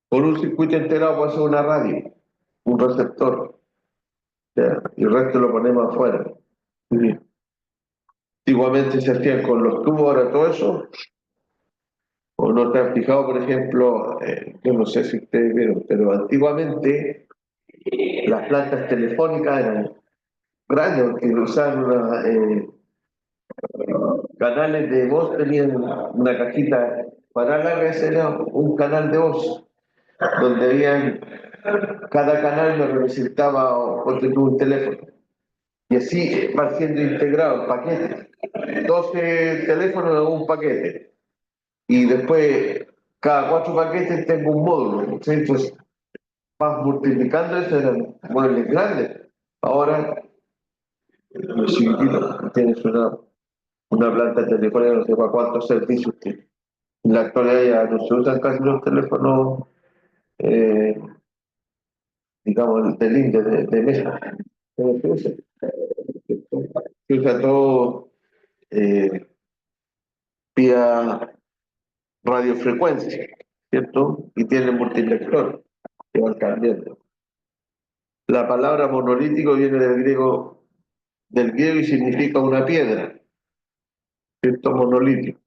Con un circuito integrado puede ser una radio, un receptor, ¿ya? Y el resto lo ponemos afuera. Sí. Antiguamente se hacían con los tubos, ahora todo eso. O no te has fijado, por ejemplo, yo no sé si ustedes vieron, pero antiguamente las plantas telefónicas eran grandes, porque usaban canales de voz, tenían una cajita para larga, ese era un canal de voz, donde habían, cada canal lo representaba o ponte tú un teléfono. Y así va siendo integrado el paquete. 12 teléfonos en un paquete. Y después, cada 4 paquetes tengo un módulo. ¿Sí? Entonces, vas multiplicando eso, eran muebles grandes. Ahora, los chiquititos, tienes una planta telefónica, no sé para cuántos servicios tiene. En la actualidad ya no se usan casi los teléfonos, eh, digamos, de línea, de mesa. Se usa todo eh, vía radiofrecuencia, ¿cierto? Y tiene multiplexor que van cambiando. La palabra monolítico viene del griego y significa una piedra, ¿cierto? Monolítico.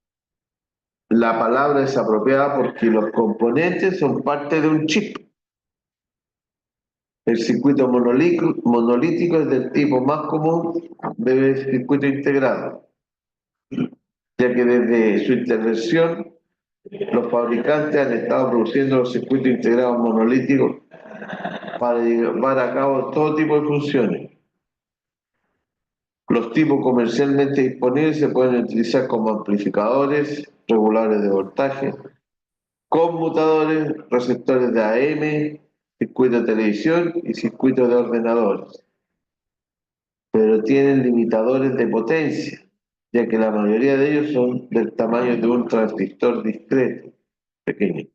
La palabra es apropiada porque los componentes son parte de un chip. El circuito monolítico es del tipo más común del circuito integrado, ya que desde su intervención los fabricantes han estado produciendo los circuitos integrados monolíticos para llevar a cabo todo tipo de funciones. Los tipos comercialmente disponibles se pueden utilizar como amplificadores, reguladores de voltaje, conmutadores, receptores de AM, circuitos de televisión y circuitos de ordenadores, pero tienen limitadores de potencia, ya que la mayoría de ellos son del tamaño de un transistor discreto, pequeño,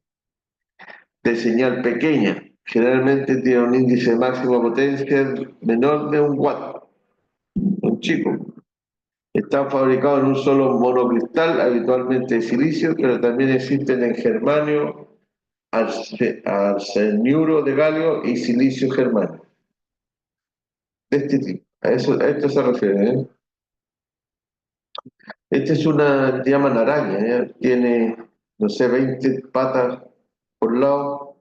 de señal pequeña. Generalmente tiene un índice de máxima potencia menor de 1 watt, un chico. Están fabricados en un solo monocristal, habitualmente de silicio, pero también existen en germanio, arseniuro de galio y silicio germanio. De este tipo. A esto se refiere, ¿eh? Esta es una, llaman araña, ¿eh? Tiene, no sé, 20 patas por lado.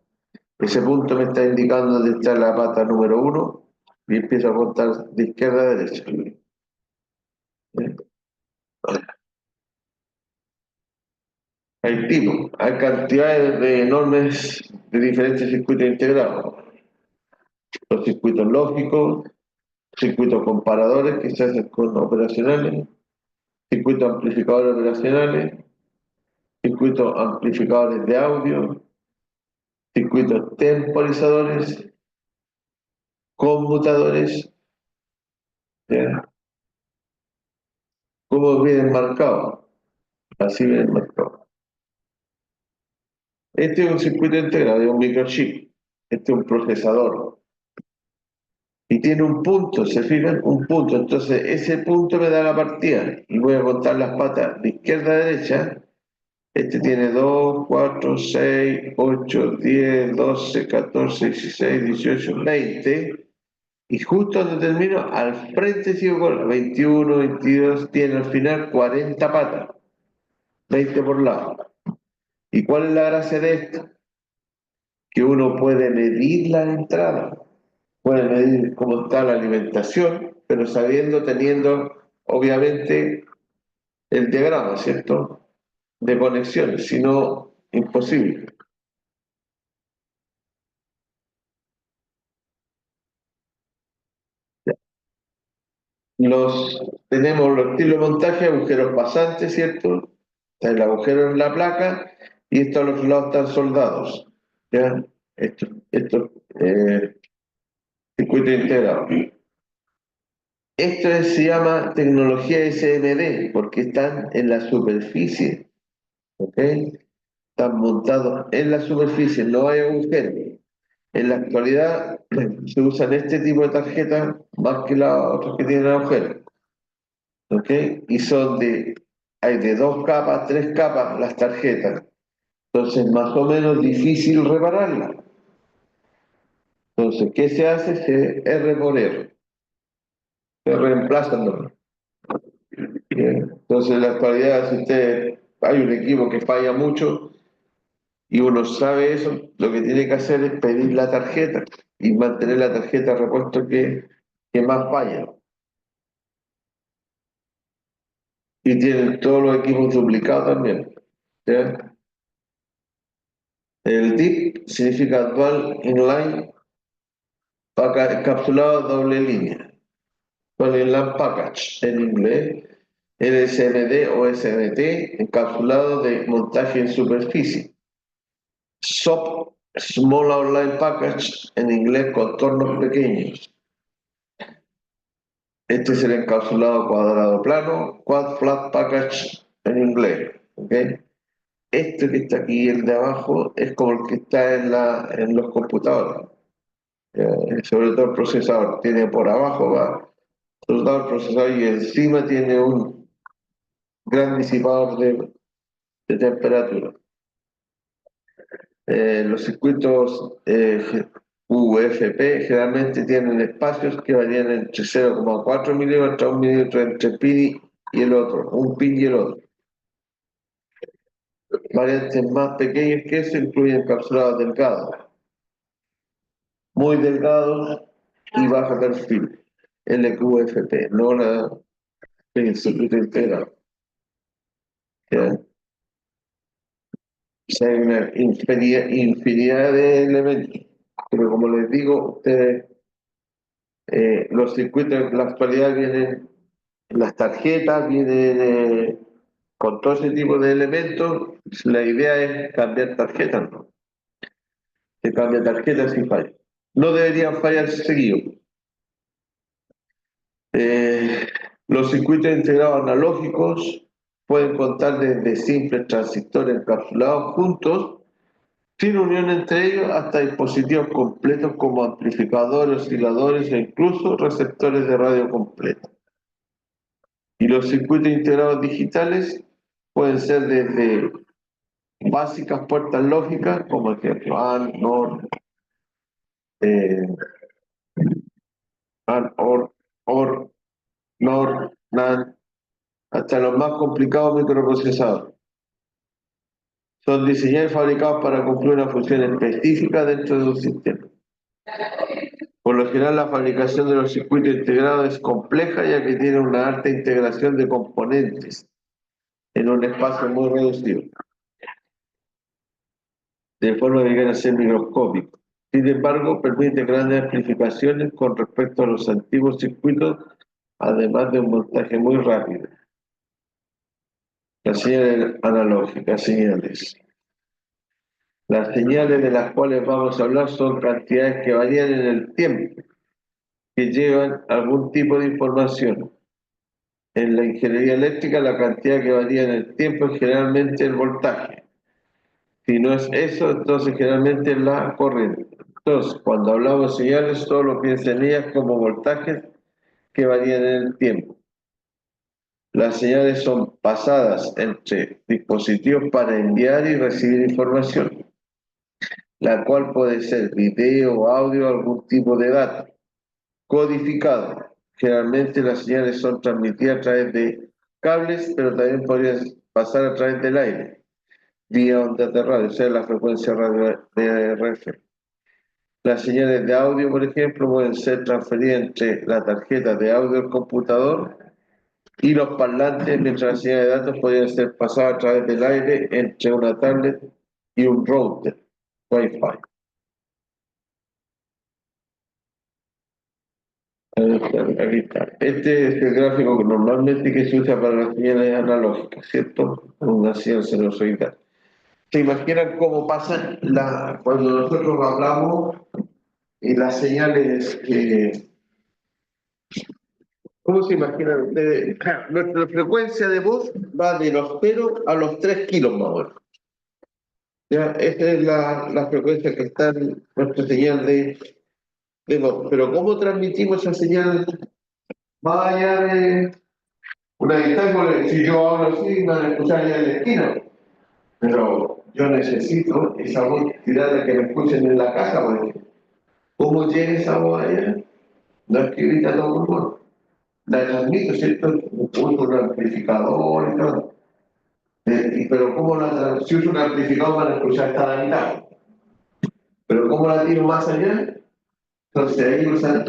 Ese punto me está indicando dónde está la pata número 1 y empiezo a contar de izquierda a derecha. ¿Eh? Hay tipos, hay cantidades de enormes de diferentes circuitos integrados. Los circuitos lógicos, circuitos comparadores que se hacen con operacionales, circuitos amplificadores operacionales, circuitos amplificadores de audio, circuitos temporizadores, conmutadores, ¿ya? ¿Cómo vienen marcados? Así vienen marcados. Este es un circuito integrado, es un microchip. Este es un procesador. Y tiene un punto, ¿se fijan? Un punto. Entonces, ese punto me da la partida. Y voy a contar las patas de izquierda a derecha. Este tiene 2, 4, 6, 8, 10, 12, 14, 16, 18, 20. Y justo donde termino, al frente sigo con 21, 22, tiene al final 40 patas, 20 por lado. ¿Y cuál es la gracia de esto? Que uno puede medir la entrada, puede medir cómo está la alimentación, pero sabiendo, teniendo obviamente el diagrama, ¿cierto? De conexiones, si no, imposible. Tenemos los estilos de montaje, agujeros pasantes, ¿cierto? Está el agujero en la placa y estos a los lados están soldados, ¿ya? Esto circuito integrado. Se llama tecnología SMD porque están en la superficie, ¿ok? Están montados en la superficie, no hay agujeros. En la actualidad se usan este tipo de tarjetas más que las otras que tienen agujeros, ¿ok? Y hay de 2 capas, 3 capas las tarjetas. Entonces, más o menos difícil repararla. Entonces, ¿qué se hace? Se R por R. Se reemplazan los. Bien. Entonces, en la actualidad, si usted hay un equipo que falla mucho y uno sabe eso, lo que tiene que hacer es pedir la tarjeta y mantener la tarjeta de repuesto que más falla. Y tienen todos los equipos duplicados también. ¿Ya? El DIP significa Dual Inline Encapsulado doble línea. Dual Inline Package en inglés. LSMD o SMT, encapsulado de montaje en superficie. SOP, Small Outline Package, en inglés, contornos pequeños. Este es el encapsulado cuadrado plano, Quad Flat Package, en inglés. ¿Okay? Este que está aquí, el de abajo, es como el que está en los computadores. Sobre todo el procesador. Tiene por abajo, va soldado el procesador y encima tiene un gran disipador de temperatura. Los circuitos UFP generalmente tienen espacios que varían entre 0,4 milímetros a 1 milímetro entre pin y el otro, un pin y el otro. Variantes más pequeñas que eso incluyen encapsulados delgados, muy delgados y bajo perfil, LQFP, no el circuito integrado. ¿Ya? O sea, hay una infinidad de elementos, pero como les digo, ustedes los circuitos en la actualidad vienen, las tarjetas vienen con todo ese tipo de elementos. La idea es cambiar tarjetas, ¿no? Se cambia tarjetas sin falla. No deberían fallar seguido. Eh, los circuitos integrados analógicos pueden contar desde simples transistores encapsulados juntos, sin unión entre ellos, hasta dispositivos completos como amplificadores, osciladores e incluso receptores de radio completos. Y los circuitos integrados digitales pueden ser desde básicas puertas lógicas, como ejemplo AND, NOR, eh, AND, OR, NOR, NAND, hasta los más complicados microprocesadores. Son diseñados y fabricados para cumplir una función específica dentro de un sistema. Por lo general, la fabricación de los circuitos integrados es compleja, ya que tiene una alta integración de componentes en un espacio muy reducido, de forma que llegan a ser microscópicos. Sin embargo, permite grandes amplificaciones con respecto a los antiguos circuitos, además de un montaje muy rápido. Las señales analógicas, señales. Las señales de las cuales vamos a hablar son cantidades que varían en el tiempo, que llevan algún tipo de información. En la ingeniería eléctrica, la cantidad que varía en el tiempo es generalmente el voltaje. Si no es eso, entonces generalmente es la corriente. Entonces, cuando hablamos de señales, solo piensa en ellas como voltajes que varían en el tiempo. Las señales son pasadas entre dispositivos para enviar y recibir información, la cual puede ser video, audio, algún tipo de dato codificado. Generalmente las señales son transmitidas a través de cables, pero también podrían pasar a través del aire, vía ondas de radio, o sea, la frecuencia radio de RF. Las señales de audio, por ejemplo, pueden ser transferidas entre la tarjeta de audio del computador y los parlantes, mientras las señales de datos podrían ser pasadas a través del aire entre una tablet y un router Wi-Fi. Aquí está. Este es el gráfico que normalmente que se usa para las señales analógicas, ¿cierto? Una señal sinusoidal. ¿Se imaginan cómo pasa cuando nosotros hablamos y las señales? ¿Cómo se imaginan ustedes? Nuestra frecuencia de voz va de los 0 a los 3 kilos más o menos. ¿Ya? Esta es la frecuencia que está en nuestra señal de voz. Pero ¿cómo transmitimos esa señal más allá de una distancia? Si yo hablo así, me van a escuchar allá en la esquina. Pero yo necesito esa voz tirada que me escuchen en la casa, porque ¿cómo llega esa voz allá? No es que grita todo el mundo. La transmito, ¿cierto? Uso un amplificador y todo. Pero ¿cómo si uso un amplificador para escuchar hasta la mitad? Pero ¿cómo la tiro más allá? Entonces ahí usan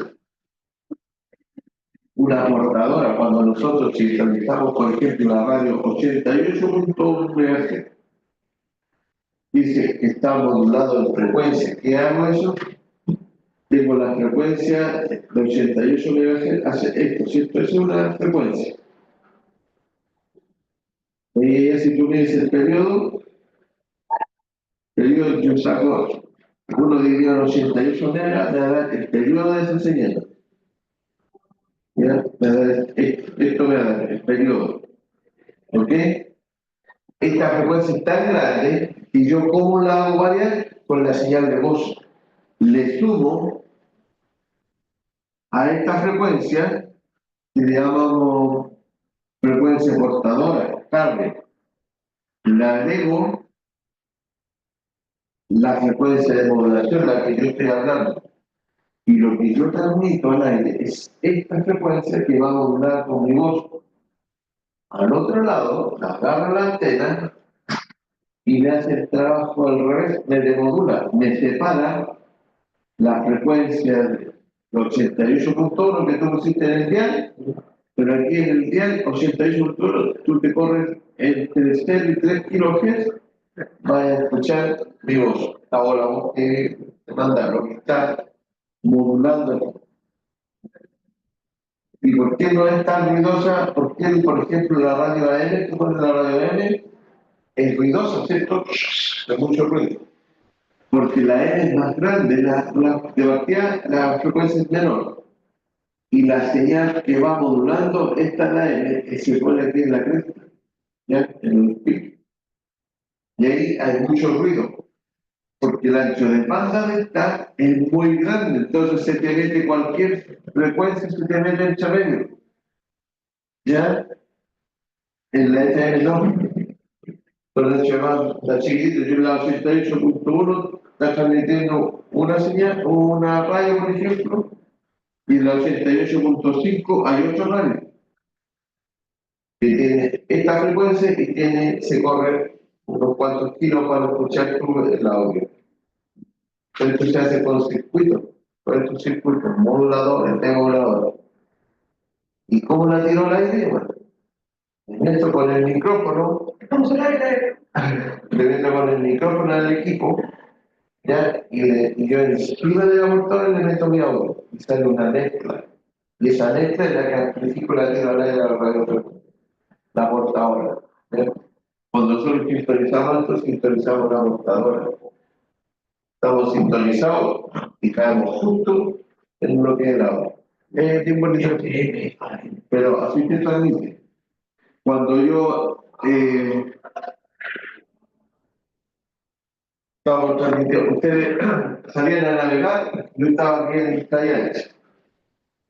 una portadora. Cuando nosotros sintonizamos, por ejemplo, la radio 88.1 MHz, dice que está modulado en frecuencia. ¿Qué hago eso? Tengo la frecuencia de 88 MHz, hace esto, ¿cierto? Esa es una frecuencia. Y si tú mides el periodo yo saco, uno dividido en 88 megas, me da el periodo de esa señal. ¿Ya? Me da esto me da el periodo. ¿Ok? Esta frecuencia es tan grande y yo cómo la hago variar con la señal de voz. Le sumo a esta frecuencia que le llamamos frecuencia portadora, cable. Le agrego la frecuencia de modulación, la que yo estoy hablando. Y lo que yo transmito al aire es esta frecuencia que va a modular con mi voz. Al otro lado, agarro la antena y me hace el trabajo al revés, me demodula, me separa la frecuencia de 88.1 que tú pusiste en el dial, pero aquí en el dial 88.1 tú te corres entre 0 y 3 kHz, vas a escuchar mi voz, o la voz que te manda, lo que está modulando. ¿Y por qué no es tan ruidosa? ¿Por qué, por ejemplo, la radio AM, tú pones la radio AM, es ruidosa, ¿cierto? De mucho ruido. Porque la AM es más grande, de partida la frecuencia es menor. Y la señal que va modulando, esta es la M, que se pone aquí en la cresta, ¿ya? En el pico. Y ahí hay mucho ruido, porque el ancho de banda de esta es muy grande, entonces se te mete cualquier frecuencia, se te mete entre medio. ¿Ya? En la FM no. Entonces se llama la chiquita, yo la 88.1 está transmitiendo una señal, una radio, por ejemplo, y en la 88.5 hay otro radio que tiene esta frecuencia y se corre unos cuantos kilos para escuchar el audio. Esto se hace con circuitos, con estos circuitos, moduladores, demoduladores. ¿Y cómo la tiro al aire? Bueno, en esto con el micrófono, estamos al aire, le meto con el micrófono al equipo, ¿ya? Y yo encima de la portadora le meto mi audio y sale una mezcla. Y esa mezcla es la que amplifico la tiro al aire a la radio, la portadora. ¿Ya? Cuando nosotros sintonizamos la portadora. Estamos sintonizados y caemos justo en un bloque de lado. Es bien bonito, pero así se transmite. Cuando yo estaba transmitiendo, ustedes salían a navegar, yo estaba aquí en Playa Ancha.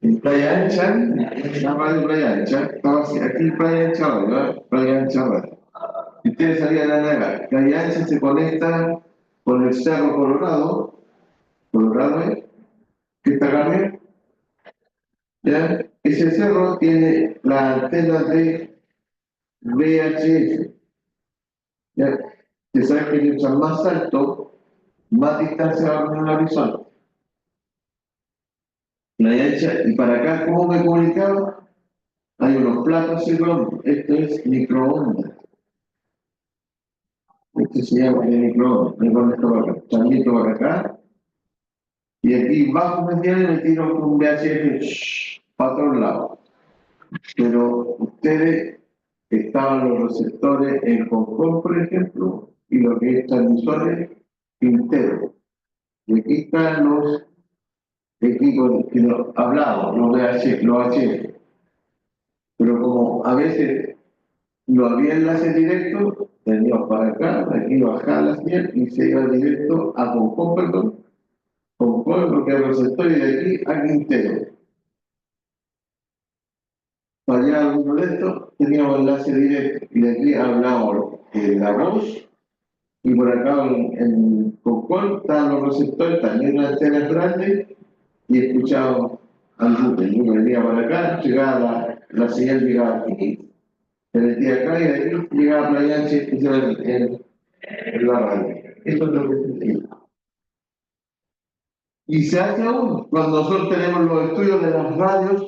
En Playa Ancha, en la radio Playa Ancha, estaba aquí en Playa Ancha, ¿verdad? Playa Ancha, ¿verdad? Y ustedes salían a navegar. Playa Ancha se conecta con el Cerro Colorado, Colorado es, que está acá, ¿ya? Ese cerro tiene la antena de VHF, ¿ya? Se sabe que mientras más alto, más distancia va con el horizonte. La ancha, y para acá, ¿cómo me comunicaba? Hay unos platos microondas. Esto es microondas. Esto se llama de microondas. Me conecto para acá, transmito para acá, y aquí bajo me tiene, me tiro con un VHF para todos lados. Pero ustedes estaban los receptores en Hong Kong, por ejemplo, y lo que es transmisores internos. Y aquí están los equipos que nos hablamos, los VHF. Pero como a veces no había enlace directo, teníamos para acá, aquí bajaba la señal y se iba directo a Hong Kong, perdón, Hong Kong, lo que es el receptor, y de aquí a Quintero. Para allá alguno de estos teníamos enlace directo y de aquí hablábamos la voz y por acá en Concón estaban los receptores, también una antena grande, y escuchaba al buque. El buque venía para acá, llegaba la señal llegaba aquí, se metía acá y de ahí llegaba a Playa Ancha y escuchaba en la radio. Eso es lo que se hacía. Y se hace aún cuando nosotros tenemos los estudios de las radios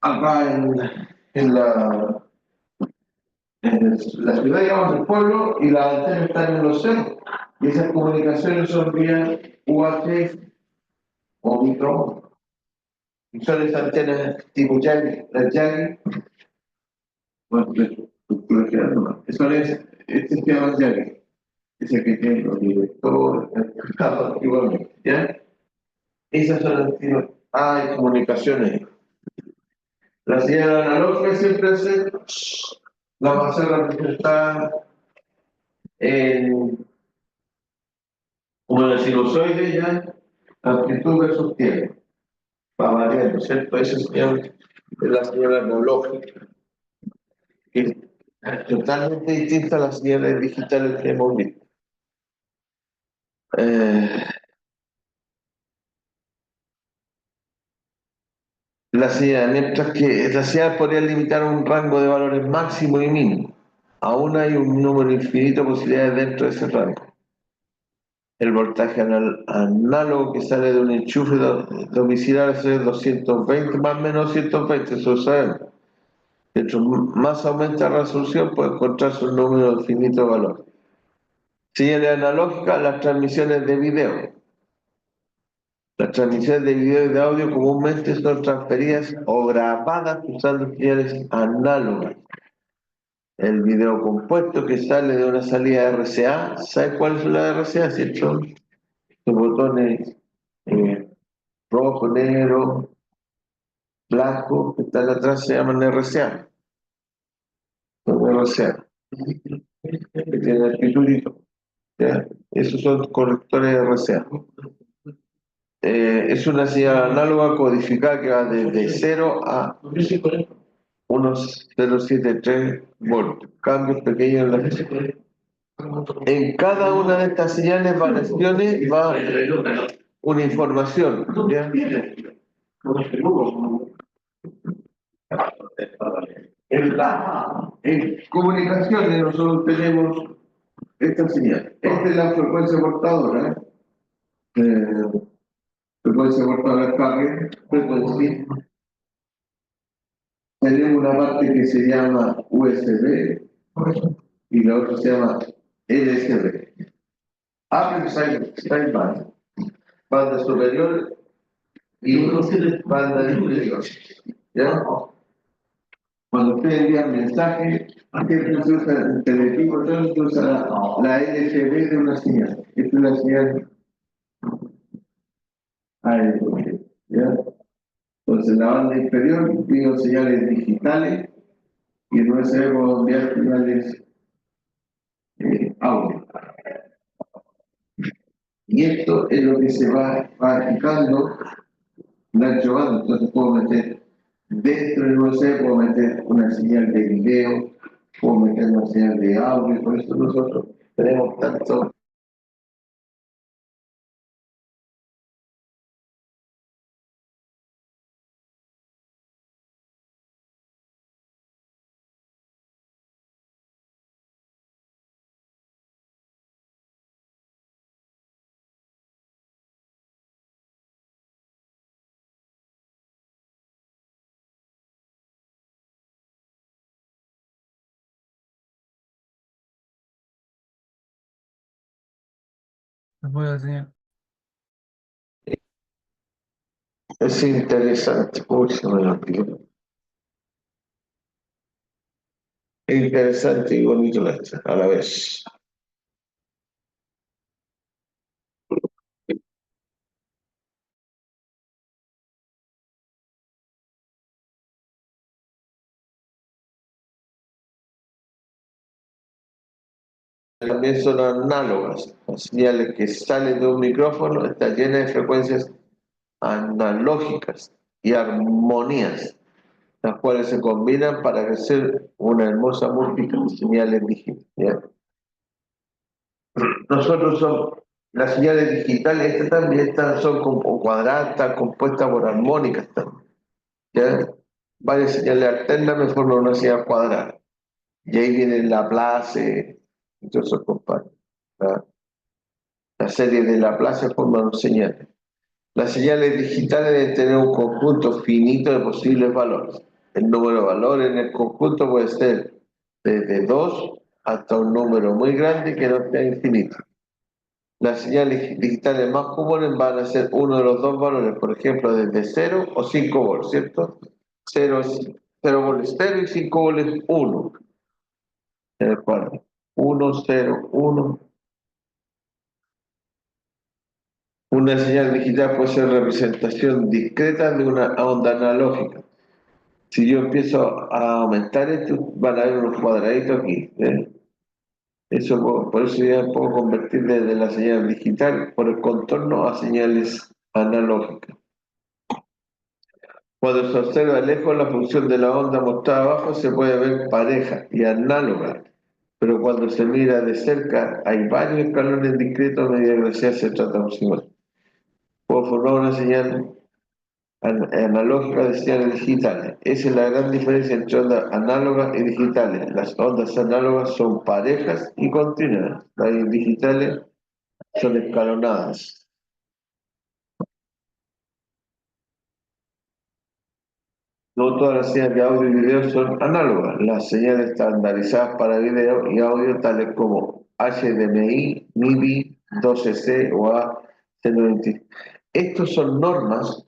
acá en la ciudad, digamos, del pueblo, y las antenas están en los cerros. Y esas comunicaciones son vía UHF o micro. Y son esas antenas tipo Yagi, las Yagi, bueno, son este se llama Yagi, ese que tiene los directores, igualmente, ¿ya? Esas son las que hay comunicaciones. La señal analógica siempre hace la va a ser representada en, como en el sinusoide, ya, amplitud versus tiempo, va variando, ¿cierto? Esa señal es la señal analógica, que es totalmente distinta a las señales digitales que hemos visto. Eh, mientras que la señal podría limitar un rango de valores máximo y mínimo, aún hay un número infinito de posibilidades dentro de ese rango. El voltaje análogo que sale de un enchufe domiciliar es de 220, más o menos 120, eso lo sabemos. Mientras más aumenta la resolución, puede encontrarse un número infinito de valores. Señales analógicas, las transmisiones de video. Las transmisiones de video y de audio comúnmente son transferidas o grabadas usando señales análogas. El video compuesto que sale de una salida RCA, ¿sabes cuál es la RCA? ¿Cierto? Los botones rojo, negro, blanco, que están atrás se llaman RCA. Son RCA. Que tienen el pitulito. ¿Ya? Esos son correctores RCA. Es una señal análoga codificada que va desde 0 a 1073 voltios. Cambios pequeños en la frecuencia. En cada una de estas señales, variaciones, va una información. ¿Ya? En comunicaciones nosotros tenemos esta señal. Esta es la frecuencia portadora. Frecuencia portadora carga, frecuencia. Tenemos una parte que se llama USB y la otra se llama LSB. Upper sideband, banda superior y banda inferior. ¿Ya? Cuando usted envía mensaje, siempre se usa el teletipo, entonces se usa la LSB de una señal. Esta es una señal ALB. ¿Ya? Entonces, la banda inferior tiene señales digitales y en USB podemos enviar señales audio. Y esto es lo que se va aplicando el ancho banda. Entonces, puedo meter dentro del USB, puedo meter una señal de video, puedo meter una señal de audio, por eso nosotros tenemos tanto. Les voy a enseñar. Es interesante, uy, se me olvidó. Es interesante y bonito a la vez. También son análogas, las señales que salen de un micrófono están llenas de frecuencias analógicas y armonías, las cuales se combinan para hacer una hermosa música de señales digitales. nosotros las señales digitales, estas también son como cuadradas, están compuestas por armónicas también, ¿ya? Varias señales alternas me forman una señal cuadrada. Y ahí viene el Laplace, y todos esos compadres. La serie de Laplace forman señales. Las señales digitales deben tener un conjunto finito de posibles valores. El número de valores en el conjunto puede ser desde 2 hasta un número muy grande que no sea infinito. Las señales digitales más comunes van a ser uno de los dos valores, por ejemplo, desde 0 o 5 volts, ¿cierto? 0 volts 0 y 5 volts 1, en el cual 1, 0, 1. Una señal digital puede ser representación discreta de una onda analógica. Si yo empiezo a aumentar esto, van a haber unos cuadraditos aquí. Eso, por eso ya puedo convertir desde la señal digital por el contorno a señales analógicas. Cuando se observa de lejos la función de la onda mostrada abajo se puede ver pareja y análoga, pero cuando se mira de cerca hay varios escalones discretos a medida que la señal se trata aproximadamente. Puedo formar una señal analógica de señales digitales. Esa es la gran diferencia entre ondas análogas y digitales. Las ondas análogas son parejas y continuas. Las digitales son escalonadas. No todas las señales de audio y video son análogas. Las señales estandarizadas para video y audio, tales como HDMI, MIDI, 12C o AC90. Estos son normas.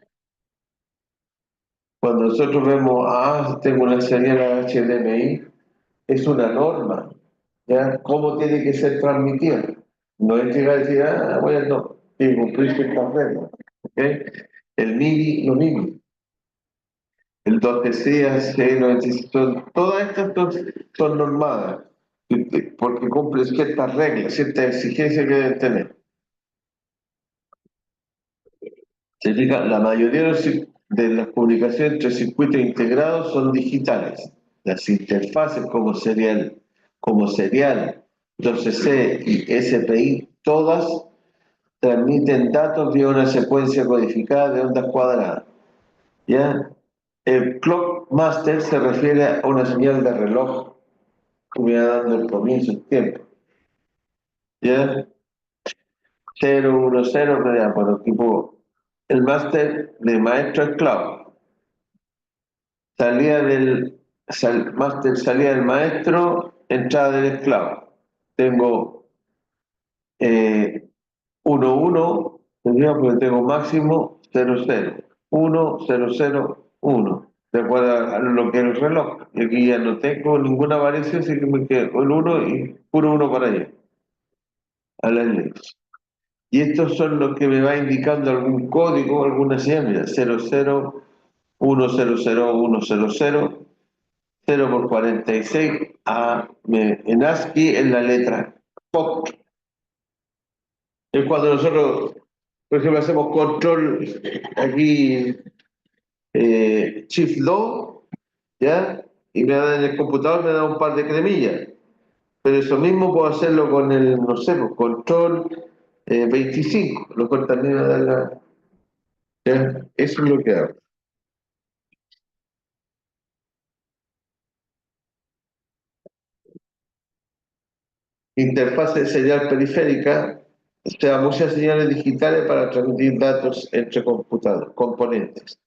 Cuando nosotros vemos, tengo una señal HDMI, es una norma, ¿ya? ¿Cómo tiene que ser transmitida? No es llegar a decir, bueno, tiene que cumplir ciertas reglas, ¿ok? El MIDI, lo mismo. El 12C, AC96, todas estas son normadas, porque cumplen ciertas reglas, ciertas exigencias que deben tener. Se fija, la mayoría de las comunicaciones entre circuitos integrados son digitales. Las interfaces como serial, 12C y SPI, todas transmiten datos vía una secuencia codificada de ondas cuadradas. ¿Ya? El clock master se refiere a una señal de reloj que me va dando el comienzo del tiempo. ¿Ya? 0, 1, 0, bueno, tipo, el máster de maestro a esclavo. Máster salía del maestro, entrada del esclavo. Tengo 1, 1, porque tengo máximo 0, 0. 1, 0, 0, 1. De acuerdo a lo que es el reloj. Y aquí ya no tengo ninguna variación, así que me quedo el 1 y puro 1 para allá, a la ley. Y estos son los que me va indicando algún código, alguna señal, mira, 0, 0, 1, 0, 0, 1, 0, 0, 0 por 46, en ASCII es la letra POC. Es cuando nosotros, por ejemplo, hacemos control aquí, Shift 2, ¿ya? Y me da en el computador, me da un par de cremillas. Pero eso mismo puedo hacerlo con el, no sé, pues, control 25. Lo cual también me da ¿ya? Eso es lo que hago. Interfaz de señal periférica, o sea, muchas señales digitales para transmitir datos entre componentes.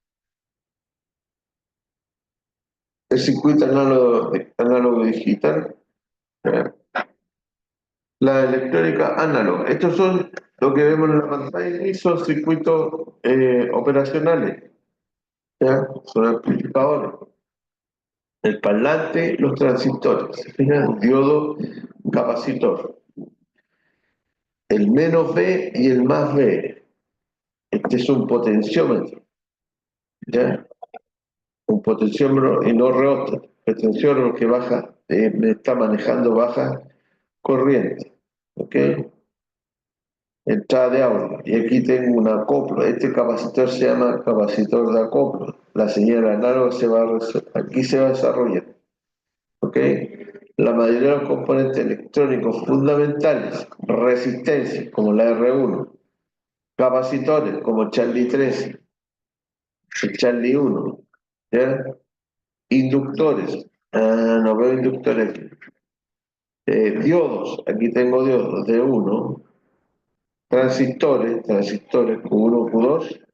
El circuito análogo digital, ¿ya? La electrónica análoga. Estos son lo que vemos en la pantalla y son circuitos operacionales, ¿ya? Son amplificadores. El parlante, los transistores, ¿se fijan? Diodo, capacitor. El menos B y el más B. Este es un potenciómetro, ¿ya? Un potenciómetro y no rheostat. Potenciómetro que baja, me está manejando baja corriente, ¿ok? Entrada de audio. Y aquí tengo un acoplo. Este capacitor se llama capacitor de acoplo. La señal análoga aquí se va a desarrollar, ¿ok? La mayoría de los componentes electrónicos fundamentales, resistencias como la R1, capacitores como Charlie 13, el Charlie 1, ¿ya? Inductores, no veo inductores aquí. Diodos, aquí tengo diodos de 1, transistores Q1, Q2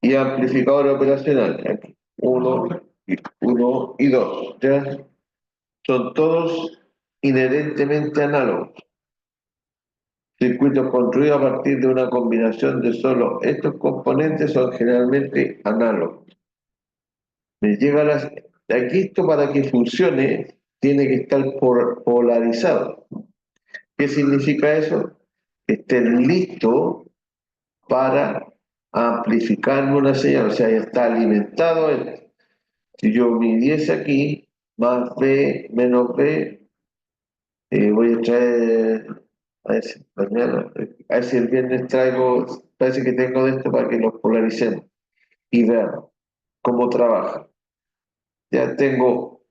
y amplificador operacional, aquí 1 y 2, ¿ya? Son todos inherentemente análogos. Circuitos construidos a partir de una combinación de solo estos componentes son generalmente análogos. Me llega aquí esto para que funcione tiene que estar polarizado. ¿Qué significa eso? Que estén listos para amplificar una señal, o sea, ya está alimentado. Si yo midiese aquí, más B, menos B, voy a traer, a ver si mañana, a ver si el viernes traigo, parece que tengo de esto para que los polaricemos y veamos cómo trabaja. Ya tengo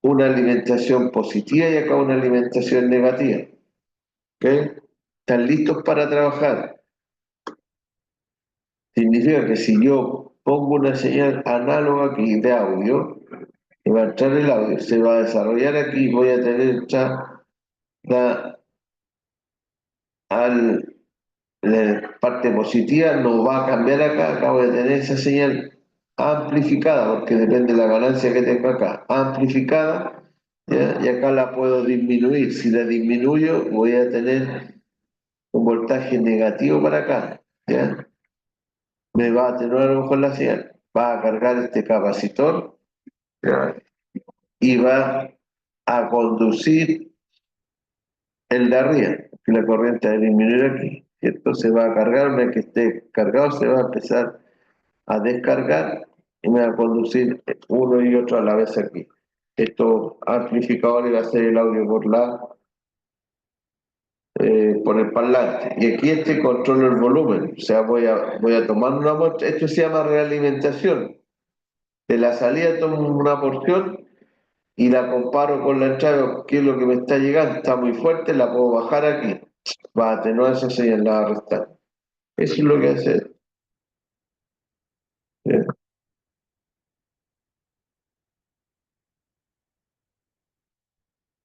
una alimentación positiva y acá una alimentación negativa. ¿Ok? ¿Están listos para trabajar? Significa que si yo pongo una señal análoga aquí de audio, que va a entrar el audio, se va a desarrollar aquí, voy a tener ya la, la parte positiva, no va a cambiar acá voy a tener esa señal amplificada, porque depende de la ganancia que tenga acá, amplificada, ¿ya? Y acá la puedo disminuir. Si la disminuyo, voy a tener un voltaje negativo para acá, ¿ya? Me va a atenuar a lo mejor la señal, va a cargar este capacitor, ¿ya? Y va a conducir el de arriba, que la corriente va a disminuir aquí, ¿cierto? Se va a cargar, una vez que esté cargado, se va a empezar a descargar y me va a conducir uno y otro a la vez aquí. Esto amplificador va a hacer el audio por el parlante. Y aquí controlo el volumen, o sea, voy a tomar una muestra, esto se llama realimentación. De la salida tomo una porción y la comparo con la entrada, qué es lo que me está llegando, está muy fuerte, la puedo bajar aquí, va a atenuar esa señal, la va a restar. Eso es lo que hace. ¿Eh?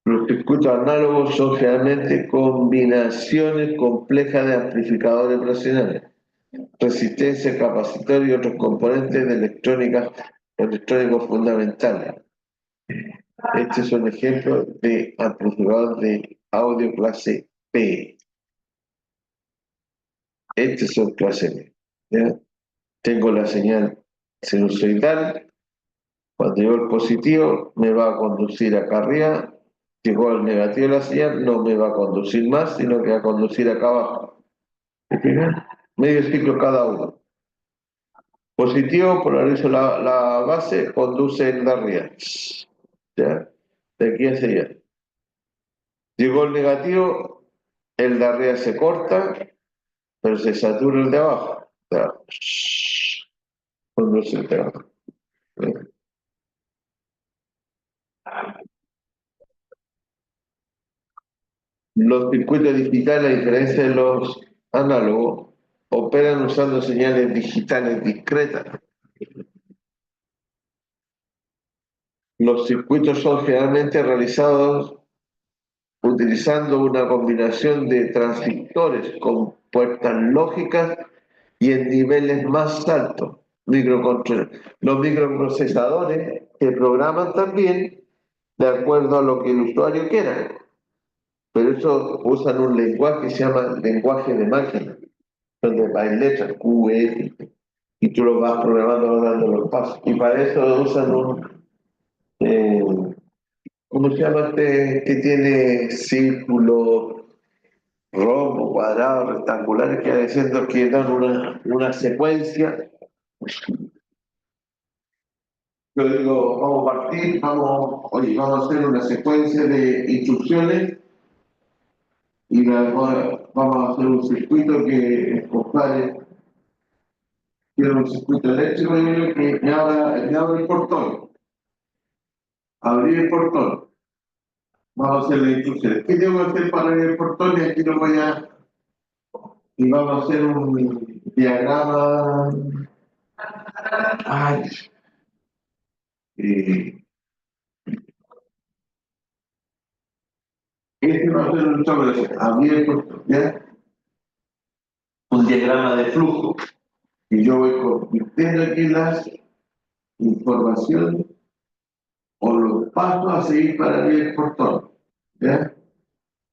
Los circuitos análogos son generalmente combinaciones complejas de amplificadores operacionales, resistencia, capacitor y otros componentes de electrónicos fundamentales. Este es un ejemplo de amplificador de audio clase P. Este es un clase P. ¿Ya? Tengo la señal sinusoidal. Cuando llegó el positivo, me va a conducir acá arriba. Llegó el negativo de la señal, no me va a conducir más, sino que va a conducir acá abajo. ¿Me fijan? Medio ciclo cada uno. Positivo, polarizo la base, conduce el de arriba. ¿Ya? De aquí hacia allá. Llegó el negativo, el de arriba se corta, pero se satura el de abajo. O sea, conduce el de abajo. Los circuitos digitales, a diferencia de los análogos, operan usando señales digitales discretas. Los circuitos son generalmente realizados utilizando una combinación de transistores con puertas lógicas y en niveles más altos. Los microprocesadores se programan también de acuerdo a lo que el usuario quiera, pero eso usan un lenguaje que se llama lenguaje de máquina, donde hay letras Q, F, y tú lo vas programando, vas dando los pasos. Y para eso usan eh, ¿cómo se llama este que tiene círculo, rombo, cuadrado, rectangulares, que diciendo que dan una secuencia? Yo digo, vamos a partir, oye, vamos a hacer una secuencia de instrucciones y vamos a hacer un circuito que compare, quiero un circuito eléctrico y que me abra el portón, abrir el portón. Vamos a hacer la instrucción. ¿Qué tengo que hacer para el portón? Y aquí lo voy a... Y vamos a hacer un diagrama. Ay, eh, este va a ser un sobre abierto, ¿ya? Un diagrama de flujo. Y yo voy convirtiendo aquí las información o los pasos a seguir para abrir el portón. ¿Ya?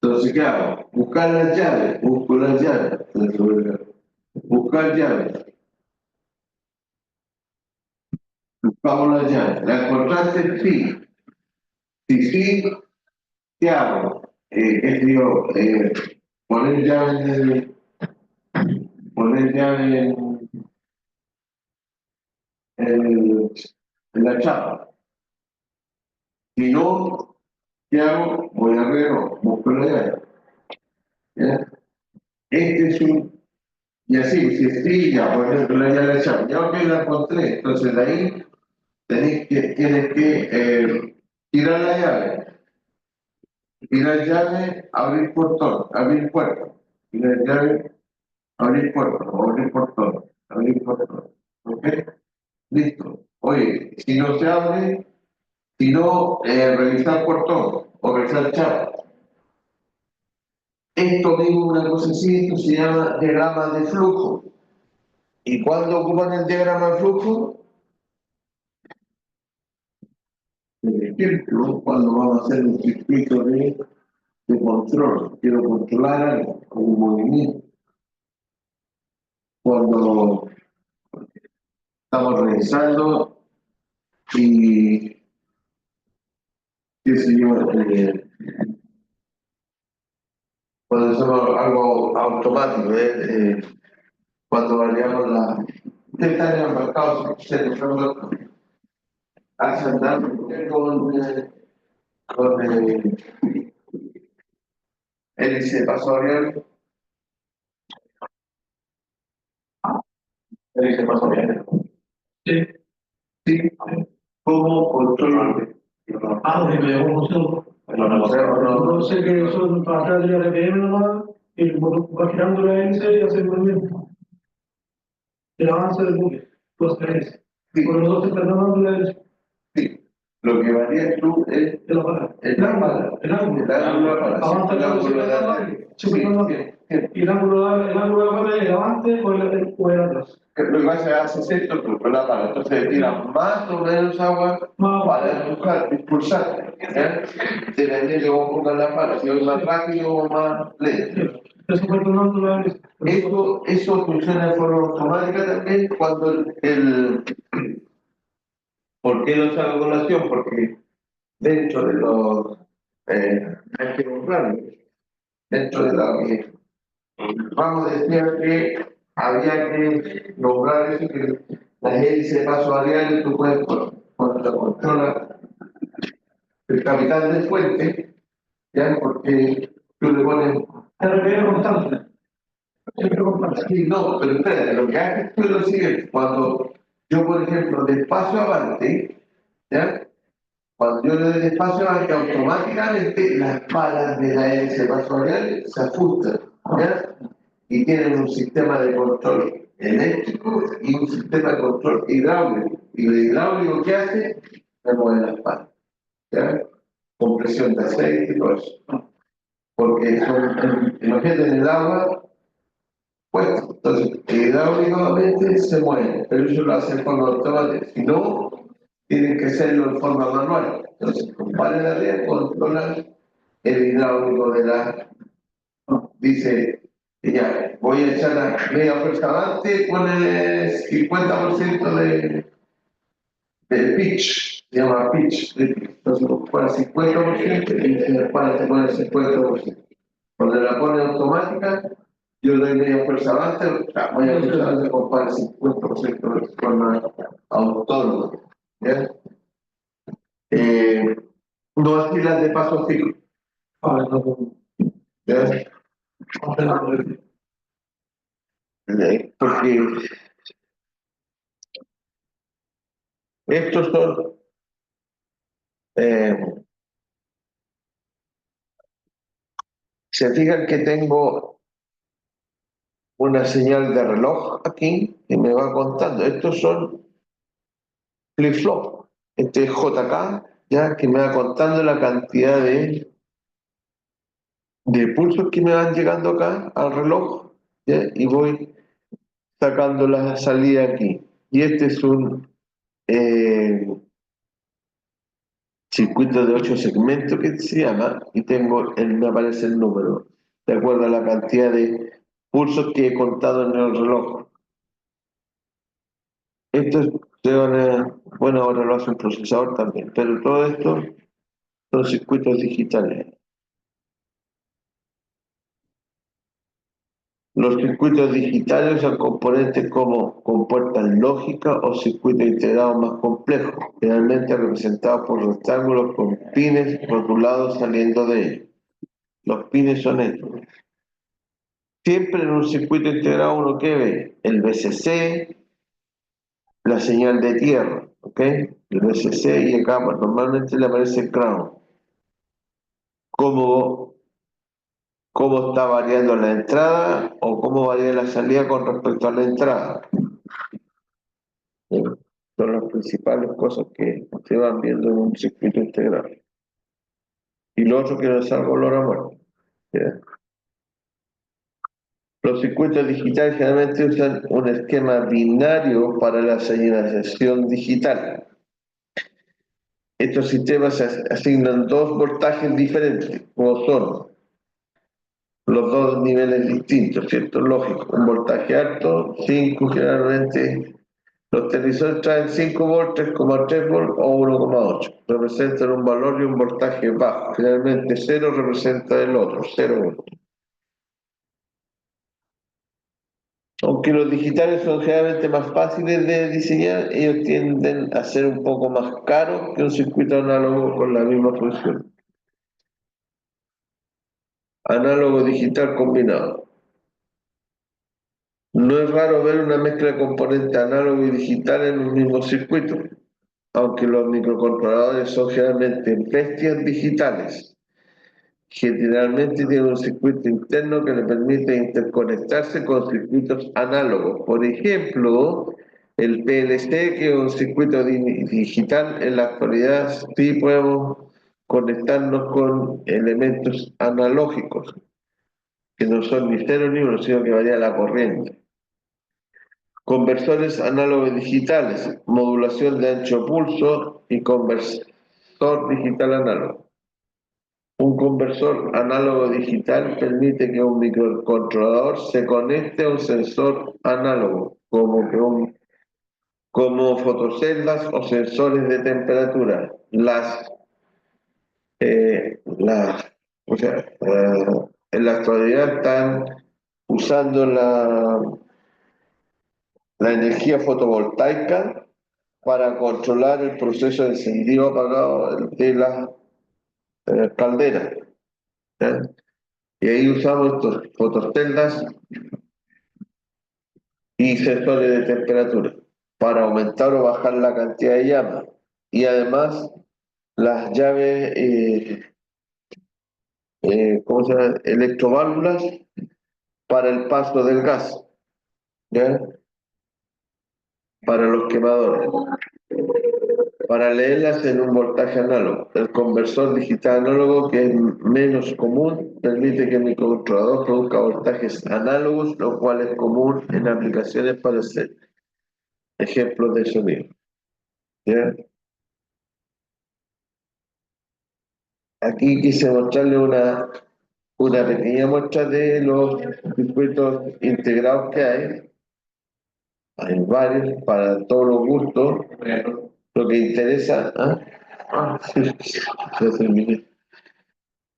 Entonces, ¿qué hago? Buscar las llaves, busco las llaves. Buscar llaves, buscamos las llaves. ¿La encontraste? Sí. Si sí, ¿qué hago? ¿Qué digo? Poner llave poner llave en la chapa. Si no, ¿qué hago? Voy a ver, busco la llave. ¿Ya? Este es un y así, si sí, ya, por ejemplo, la llave de chapa, ya que la encontré, entonces de ahí tienes que tirar la llave, abrir portón, abrir puerta, tirar llave, abrir puerta, abrir portón, ¿ok? Listo. Oye, si no se abre, si no, revisar portón o revisar chapa. Esto mismo, una cosa así, esto se llama diagrama de flujo. ¿Y cuándo ocupan el diagrama de flujo? Por ejemplo, cuando vamos a hacer un circuito de control, quiero controlar algo, un movimiento. Cuando estamos revisando y, qué sé yo, cuando hacemos algo automático, cuando variamos la... Ustedes están en el mercado, se hace andar con hélice pasorial, hélice pasorial. Sí, sí. ¿Cómo control? Que me llamó mucho. No sé que son para atrás del RPM nomás, y va girando la hélice y hace el movimiento. El avance del buque, los tres. Sí, Con los dos se están dando la hélice. sí. Lo que varía tú es El aparato. el ángulo, El ángulo. el ángulo de la pala, Avanza el la ángulo de velocidad la más, sí, siempre más. sí. Y el ángulo de la pala es el avante o el atrás. Lo que pasa es que hace esto con la pala, entonces tira más o menos agua Más para impulsar, ¿ya? Depende de cómo pongas la pala, si es más rápido o más lento. Eso fue tomando la hélice. Eso funciona de forma automática también cuando ¿por qué lo saco a colación? Porque dentro de los, hay que comprarlo, dentro de la que vamos decía que había que lograr eso que las hélices paso variables tú puedes cuando la controla el capitán del puente, ya porque tú le pones RPM constante. Siempre constante. sí, no, pero espérate, lo que haces tú es lo siguiente, cuando yo por ejemplo despacio avante, ¿ya? Cuando yo le doy despacio avante, automáticamente las palas de la hélice paso variable se ajustan, ¿ya? Y tienen un sistema de control eléctrico y un sistema de control hidráulico. Y lo hidráulico que hace, me mueve las palas, ¿ya? Compresión de aceite y todo eso. Porque son, imagínate en el agua, pues, entonces, hidráulicamente se mueve, pero eso lo hace de forma automática. Si no, tienen que hacerlo de forma manual. Entonces, compare la red, controla el hidráulico de la dice, ya, voy a echar la media fuerza adelante, pone 50% de pitch, se llama pitch, entonces pone 50% y después se pone 50%. Cuando la pone automática, yo doy media fuerza adelante, voy a fuerza adelante, compara 50% de forma autónoma. ¿Ya? No así las de paso fijo. ¿Ya? Porque estos son, eh, Se fijan que tengo una señal de reloj aquí que me va contando. Estos son flip-flop. Este es JK, ya que me va contando la cantidad de pulsos que me van llegando acá al reloj, ¿ya? Y voy sacando la salida aquí. Y este es un circuito de 8 segmentos que se llama, y me aparece el número, de acuerdo a la cantidad de pulsos que he contado en el reloj. Esto es, bueno, ahora lo hace un procesador también, pero todo esto son circuitos digitales. Los circuitos digitales son componentes como compuertas lógicas o circuitos integrados más complejos, generalmente representados por rectángulos con pines rotulados saliendo de ellos. Los pines son estos. Siempre en un circuito integrado uno que ve el VCC, la señal de tierra, ¿ok? El VCC y acá pues, normalmente le aparece el ground. Cómo, cómo está variando la entrada o cómo varía la salida con respecto a la entrada. ¿Sí? Son las principales cosas que se van viendo en un circuito integrado. Y lo otro que no es algo olor a muerte. ¿Sí? Los circuitos digitales generalmente usan un esquema binario para la señalización digital. Estos sistemas asignan dos voltajes diferentes, como son los dos niveles distintos, ¿cierto? Lógico, un voltaje alto, 5 generalmente. Los televisores traen 5 volts, 3,3 volts o 1,8. Representan un valor y un voltaje bajo. Generalmente 0 representa el otro, 0 volts. Aunque los digitales son generalmente más fáciles de diseñar, ellos tienden a ser un poco más caros que un circuito análogo con la misma función. Análogo digital combinado. No es raro ver una mezcla de componentes análogo y digital en un mismo circuito, aunque los microcontroladores son generalmente bestias digitales. Generalmente tienen un circuito interno que le permite interconectarse con circuitos análogos. Por ejemplo, el PLC, que es un circuito digital, en la actualidad sí podemos conectarnos con elementos analógicos, que no son ni cero ni uno, sino que varía la corriente. Conversores análogos digitales, modulación de ancho pulso y conversor digital análogo. Un conversor análogo digital permite que un microcontrolador se conecte a un sensor análogo, como fotoceldas o sensores de temperatura. O sea, en la actualidad están usando la energía fotovoltaica para controlar el proceso de encendido apagado de las calderas. ¿Eh? Y ahí usamos estos fotoceldas y sensores de temperatura para aumentar o bajar la cantidad de llama. Y además las llaves, ¿cómo se llama? Electroválvulas para el paso del gas, ¿ya? Para los quemadores, para leerlas en un voltaje análogo. El conversor digital análogo, que es menos común, permite que el microcontrolador produzca voltajes análogos, lo cual es común en aplicaciones para hacer ejemplos de sonido. ¿Ya? Aquí quise mostrarle una pequeña muestra de los circuitos integrados que hay. Hay varios para todos los gustos. Lo que interesa, ¿ah? Sí, ya terminé.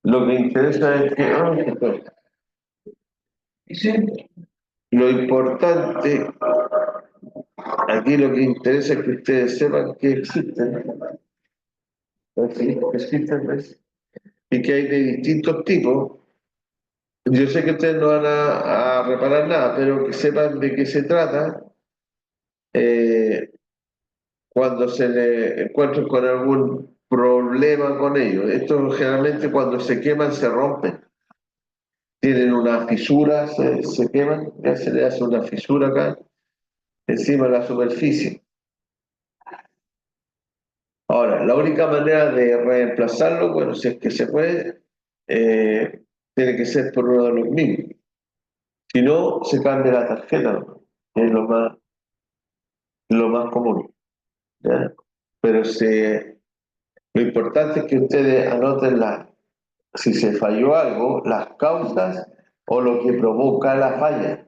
Lo que interesa es que, lo importante, aquí lo que interesa es que ustedes sepan que existen, ¿sí? Existen, ¿ves? Y que hay de distintos tipos. Yo sé que ustedes no van a reparar nada, pero que sepan de qué se trata eh, cuando se le encuentren con algún problema con ellos. Estos generalmente cuando se queman se rompen. tienen una fisura, se queman, ya se le hace una fisura acá, encima de la superficie. Ahora, la única manera de reemplazarlo, bueno, si es que se puede, tiene que ser por uno de los mismos. Si no, se cambia la tarjeta, ¿no? Que es lo más común, ¿ya? Pero lo importante es que ustedes anoten si se falló algo, las causas o lo que provoca la falla,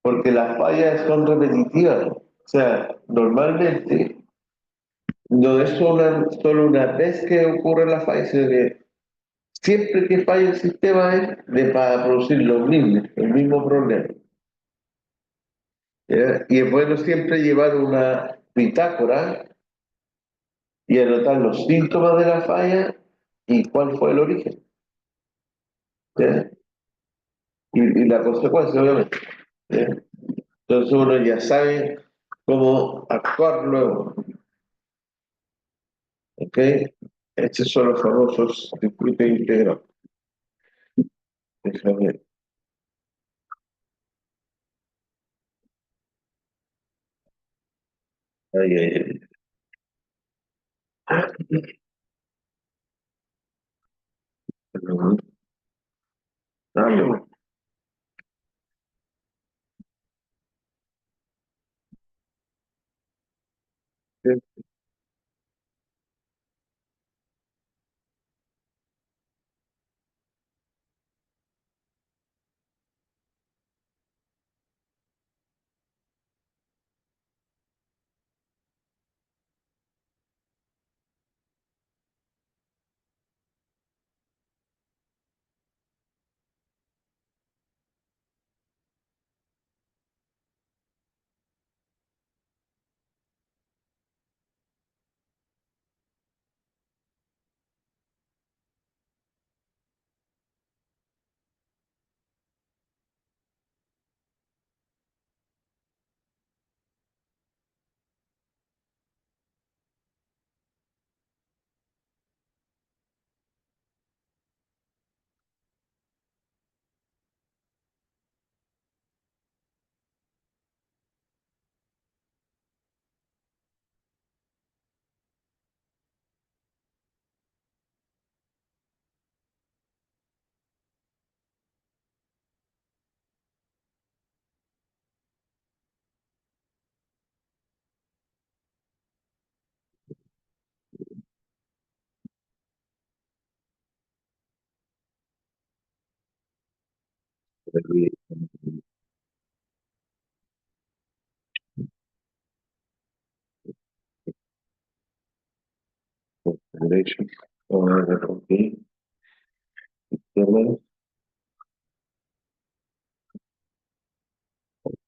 porque las fallas son repetitivas. O sea, normalmente no es solo una vez que ocurre la falla, sino que siempre que falla el sistema es para producir el mismo problema. ¿Ya? Y es bueno siempre llevar una bitácora y anotar los síntomas de la falla y cuál fue el origen. ¿Ya? Y la consecuencia, obviamente. ¿Ya? Entonces uno ya sabe cómo actuar luego. ¿Ok? Estos son los famosos circuitos integrados. Déjame ver. Ay, ay, ay. Ujú. Dale, bueno. Derecho. Ahora, ok. Izquierda.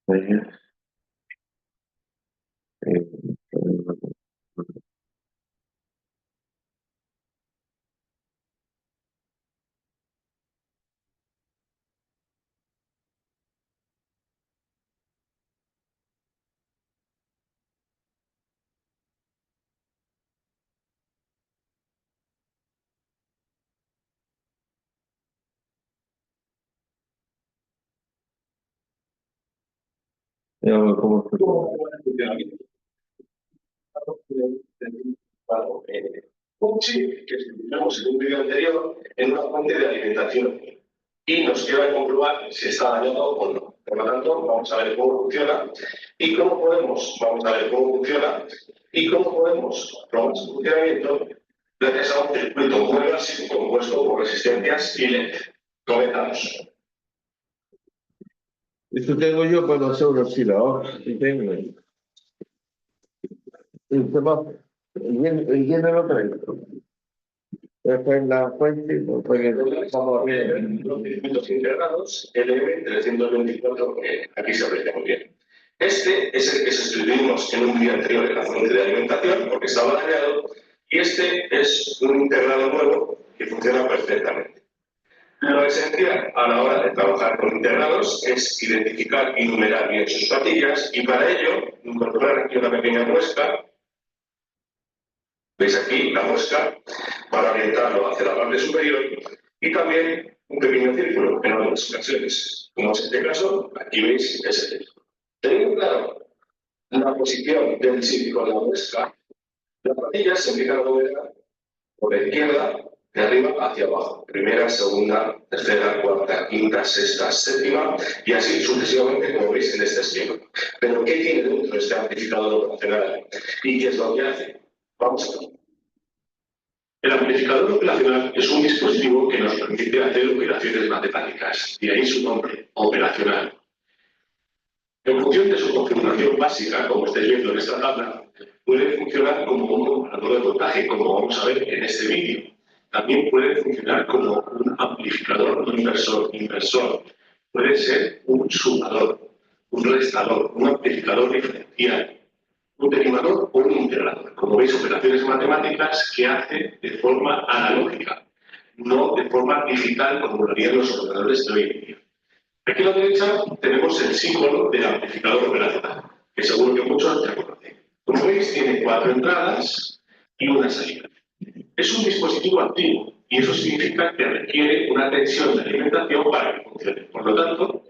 Derecha. Veamos cómo Un chip que vimos en un vídeo anterior en una fuente de alimentación y nos lleva a comprobar si está dañado o no. Por lo tanto, vamos a ver cómo funciona y cómo podemos, vamos a ver cómo funciona y cómo podemos probar su funcionamiento gracias a un circuito muy básico compuesto por resistencias y LED. Comenzamos. Esto tengo yo para hacer un oscilador. Sí tengo. El semáforo. El lleno lo traigo. Después la fuente, porque vamos a ver. Los circuitos integrados, LM324, que aquí se aprecia muy bien. Este es el que sustituimos en un día anterior en la fuente de alimentación porque estaba dañado y este es un integrado nuevo que funciona perfectamente. Lo esencial a la hora de trabajar con integrados es identificar y numerar bien sus patillas y para ello incorporar aquí una pequeña muesca. Veis aquí la muesca para orientarlo hacia la parte superior y también un pequeño círculo en algunas ocasiones. Como es este caso, aquí veis ese círculo. Teniendo claro la posición del chip con la muesca, las patillas se empiezan a mover por la izquierda, de arriba hacia abajo. Primera, segunda, tercera, cuarta, quinta, sexta, séptima, y así sucesivamente, como veis en este esquema. Pero, ¿qué tiene dentro este amplificador operacional? ¿Y qué es lo que hace? Vamos a ver. El amplificador operacional es un dispositivo que nos permite hacer operaciones matemáticas, y ahí su nombre, operacional. En función de su configuración básica, como estáis viendo en esta tabla, puede funcionar como un comparador de voltaje, como vamos a ver en este vídeo. También puede funcionar como un amplificador inversor. Puede ser un sumador, un restador, un amplificador diferencial, un derimador o un integrador. Como veis, operaciones matemáticas que hace de forma analógica, no de forma digital como lo harían los ordenadores de hoy en día. Aquí a la derecha tenemos el símbolo del amplificador operacional, que seguro que muchos ya conocen. Como veis, tiene 4 entradas y una salida. Es un dispositivo activo y eso significa que requiere una tensión de alimentación para que funcione. Por lo tanto,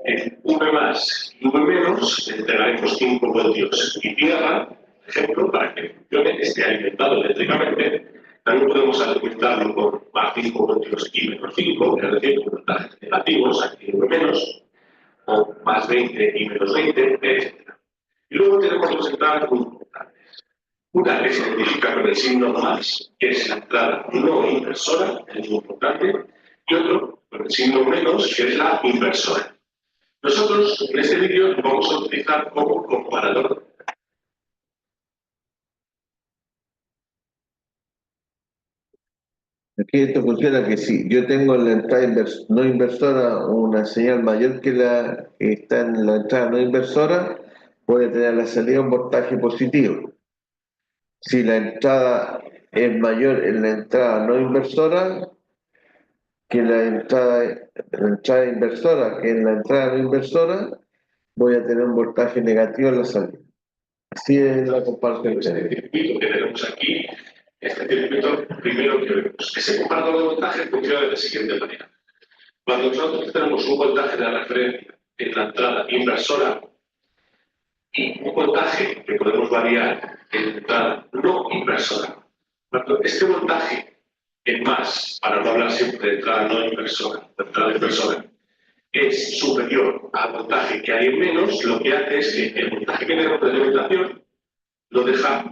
en V más y V menos le entregaremos 5 voltios y tierra, por ejemplo, para que funcione, esté alimentado eléctricamente. También podemos alimentarlo con más 5 voltios y menos 5, es decir, con voltajes negativos, aquí V menos, o más 20 y menos 20, etc. Y luego tenemos dos entradas muy importantes. Una que se identifica con el signo más, que es la entrada no inversora, es muy importante, y otro con el signo menos, que es la inversora. Nosotros en este vídeo lo vamos a utilizar como comparador. Aquí esto funciona que si yo tengo en la entrada no inversora una señal mayor que la que está en la entrada no inversora, puede tener a la salida un voltaje positivo. Si la entrada es mayor en la entrada no inversora que la entrada inversora que en la entrada no inversora, voy a tener un voltaje negativo en la salida. Así es la comparación. Este circuito que tenemos aquí, este circuito primero que vemos, ese comparador de voltaje funciona de la siguiente manera. Cuando nosotros tenemos un voltaje de referencia en la entrada inversora y un voltaje que podemos variar en la entrada no inversora, cuando este voltaje en más, para no hablar siempre de entrada no inversora, de entrada inversora, es superior al voltaje que hay en menos, lo que hace es que el voltaje que tenemos de alimentación lo deja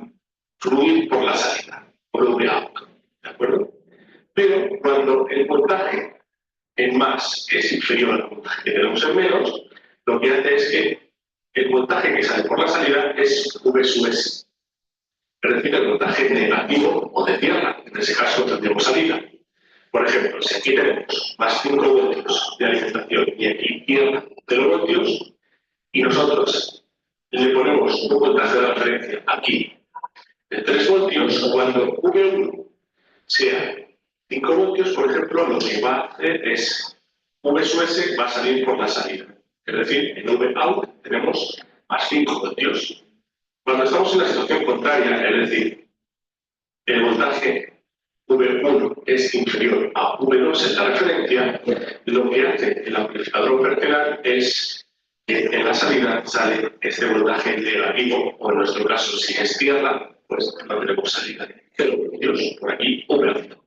fluir por la salida, por el out, ¿de acuerdo? Pero cuando el voltaje en más es inferior al voltaje que tenemos en menos, lo que hace es que el voltaje que sale por la salida es V sub S. Es decir, el voltaje negativo o de tierra, en ese caso tendremos salida. Por ejemplo, si aquí tenemos más 5 voltios de alimentación y aquí tierra 0 voltios, y nosotros le ponemos un voltaje de referencia aquí de 3 voltios, cuando V1 sea 5 voltios, por ejemplo, lo que va a hacer es V sub S va a salir por la salida. Es decir, en V out tenemos más 5 voltios. Cuando estamos en la situación contraria, es decir, el voltaje V1 es inferior a V2 en la referencia, lo que hace el amplificador operacional es que en la salida sale este voltaje negativo, o en nuestro caso, si es tierra, pues no tenemos salida. 0 voltios, por aquí, V1.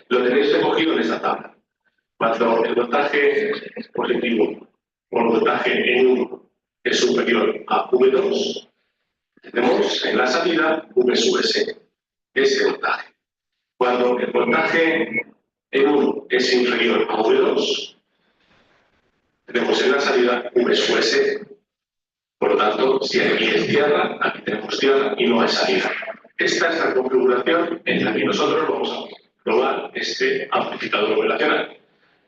Lo tenéis recogido en esta tabla. Cuando el voltaje positivo o el voltaje N1 es superior a V2, tenemos en la salida V sub S, ese voltaje. Cuando el voltaje N1 es inferior a V2, tenemos en la salida V sub S. Por lo tanto, si aquí es tierra, aquí tenemos tierra y no hay salida. Esta es la configuración en la que nosotros vamos a probar este amplificador operacional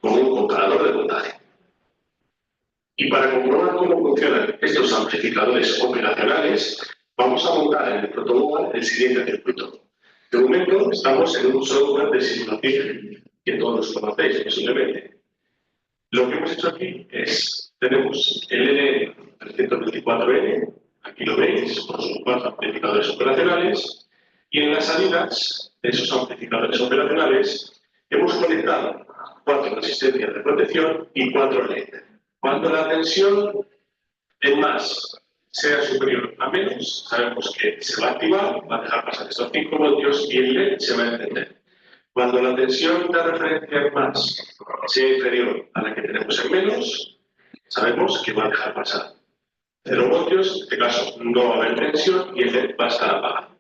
como un comparador de voltaje. Y para comprobar cómo funcionan estos amplificadores operacionales, vamos a montar en el protoboard el siguiente circuito. De momento estamos en un software de simulación que todos conocéis posiblemente. Lo que hemos hecho aquí es, tenemos el L324N, aquí lo veis, con sus 4 amplificadores operacionales, y en las salidas de esos amplificadores operacionales hemos conectado 4 resistencias de protección y 4 LED. Cuando la tensión en más sea superior a menos, sabemos que se va a activar, va a dejar pasar estos 5 voltios y el LED se va a encender. Cuando la tensión de referencia en más sea inferior a la que tenemos en menos, sabemos que va a dejar pasar 0 voltios, en este caso no va a haber tensión y el LED va a estar apagado.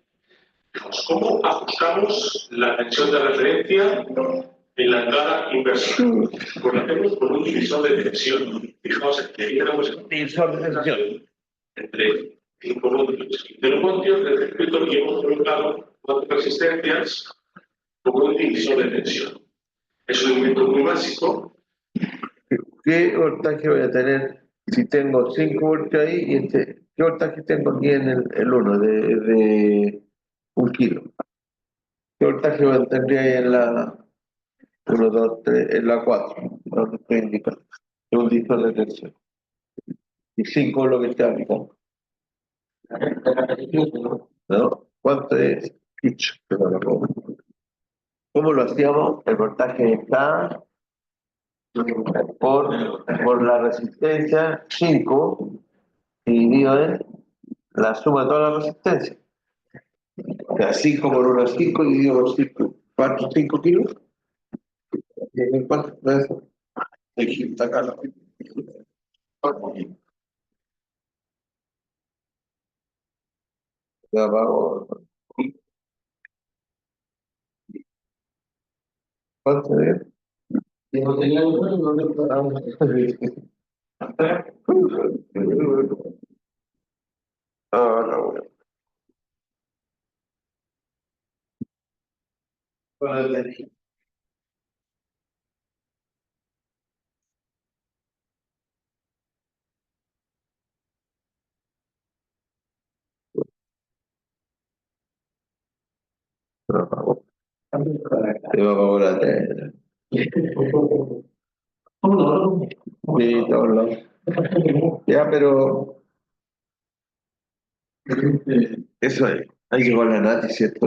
¿Cómo ajustamos la tensión de referencia en la entrada inversora? Pues lo hacemos con un divisor de tensión. Fijaos que aquí tenemos el Divisor de tensión. entre 5 voltios y 0 voltios del circuito y hemos colocado 4 resistencias como un divisor de tensión. Es un elemento muy básico. ¿Qué voltaje voy a tener si tengo 5 voltios ahí y qué voltaje tengo aquí en el 1 de 1 kilo? ¿Qué voltaje tendría ahí en la 1, 2, 3, en la 4? No te estoy indicando. Es un divisor de tensión. Y 5 es lo que está aplicando. ¿No? ¿Cuánto es? ¿Cómo lo hacíamos? El voltaje está por la resistencia 5 dividido en la suma de todas las resistencias. O sea, 5 por 1 es 5 dividido por 5. ¿Cuántos 5 kilos? ¿Cuánto es eso? Está acá. Ya abajo. ¿Cuánto es? No tenía no me paramos. Ah, no. Vale. No, apagó. Se me apagó la tele. Sí, todos lados. Ya, pero eso es. Hay que con la Nati, ¿cierto?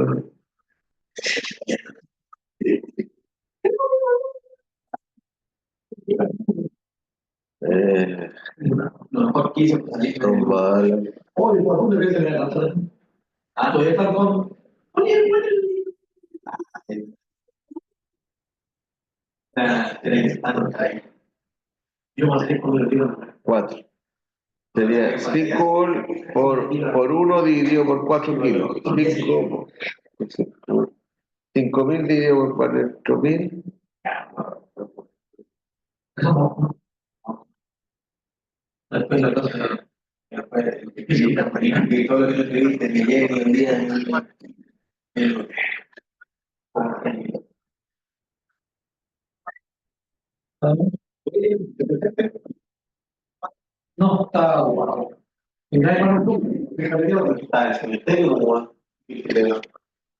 Mejor quise salir. Normal. Oye, ¿por dónde ves el gato? Ah, todavía está con. Oye, yo más que con el tío. 4. Sería 5 por 1 dividido por 4 kilos. 5.000 dividido por 4.000. Después la cosa. Después la marina, que todo lo que te viste, que llegue un día. No, está guapo. Y no hay más tú, fíjate yo, que está el cementerio, como y creo.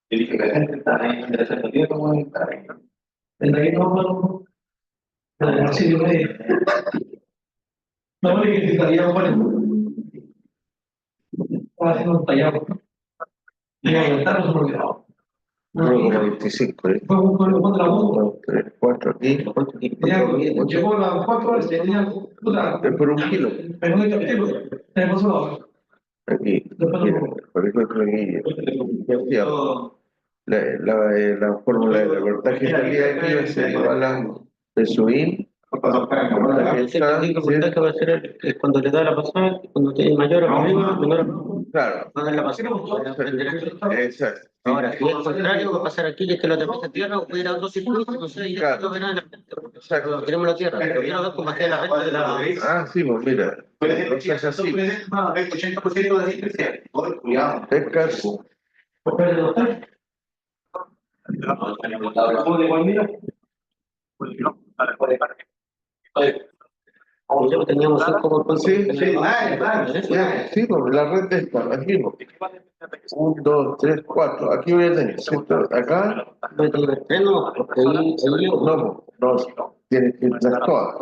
Y dije que la gente está ahí en el cementerio, como está ahí. El rey no, así de no me identificaría con él. Estaba haciendo un tallado. Y a aumentar los olvidados. No, como 25. Fue un pueblo contra uno. 2, 3, 4 aquí. Llegó a las 4 horas y tenía. Es por 1 kilo. Pero no hay capítulo. Tenemos solo. Aquí. Por eso aquí. La fórmula de voltaje salida aquí va a ser igual a de subir. El voltaje va a ser cuando le da la pasada, cuando tiene mayor o arriba, menor o Claro. va a dar la pasada. Exacto. Ahora, si es contrario, va a pasar aquí, es que lo atraviesa tierra, o puede ir a otro circuito, no sé, y Claro. no ve nada en la frente. Exacto. Queremos la tierra, pero quiero ver cómo hace la recta de la. Ah, sí, pues mira. Entonces así. 80% de asistencia. Cuidado. Pescas. Nosotros teníamos 5 por cuánto. Sí, sí, pues la red está aquí. 1, 2, 3, 4. Aquí voy a tener, ¿cierto? Acá. Voy a tener 3, no, porque ahí No, no, tienes que ir las todas.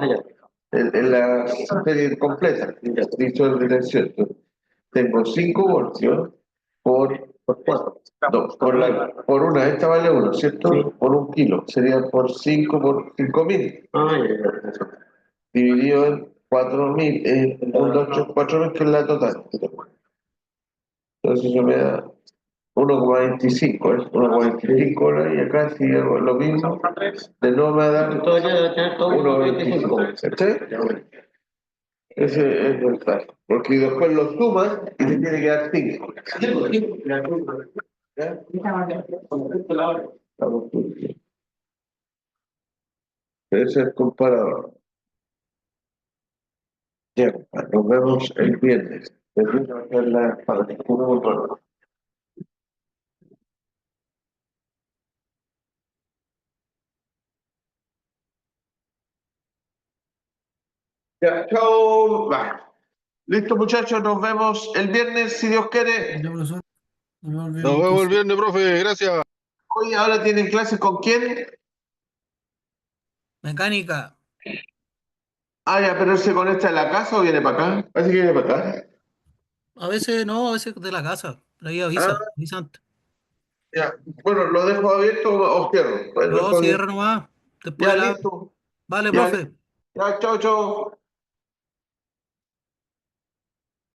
En la serie completa, dicho de tensión. Tengo 5 voltios por por 4. No, por una, esta vale 1, ¿cierto? Sí. Por 1 kilo, sería por 5, por 5.000. Ah, ya, eso. Dividido en 4.000, 4.000, que es la total. Entonces eso me da 1,25, ¿eh? 1,25 horas, y acá si hago lo mismo, de nuevo me da Todavía debe tener todo 1,25. ¿Cachai? Ese es el caso. Porque después lo sumas y te tiene que dar 5. ¿Ya? Estamos juntos. Ese es el comparador. Ya, nos vemos el viernes. Termino de hacer la para uno por uno. Ya, chao. Va. Listo, muchachos, nos vemos el viernes, si Dios quiere. Ya, profesor. Nos Nos vemos el viernes, profe. Gracias. Hoy ahora tienen clase con quién. Mecánica. Ah, ya, pero ¿él se conecta en la casa o viene para acá? Parece que viene para acá. A veces no, a veces de la casa. Ahí Ah, avisa antes. ya. Bueno, ¿lo dejo abierto o cierro? Pues lo No, dejo abierto. cierra nomás. Después Ya, de la. listo. Vale, Ya, profe. ya, chao, chao.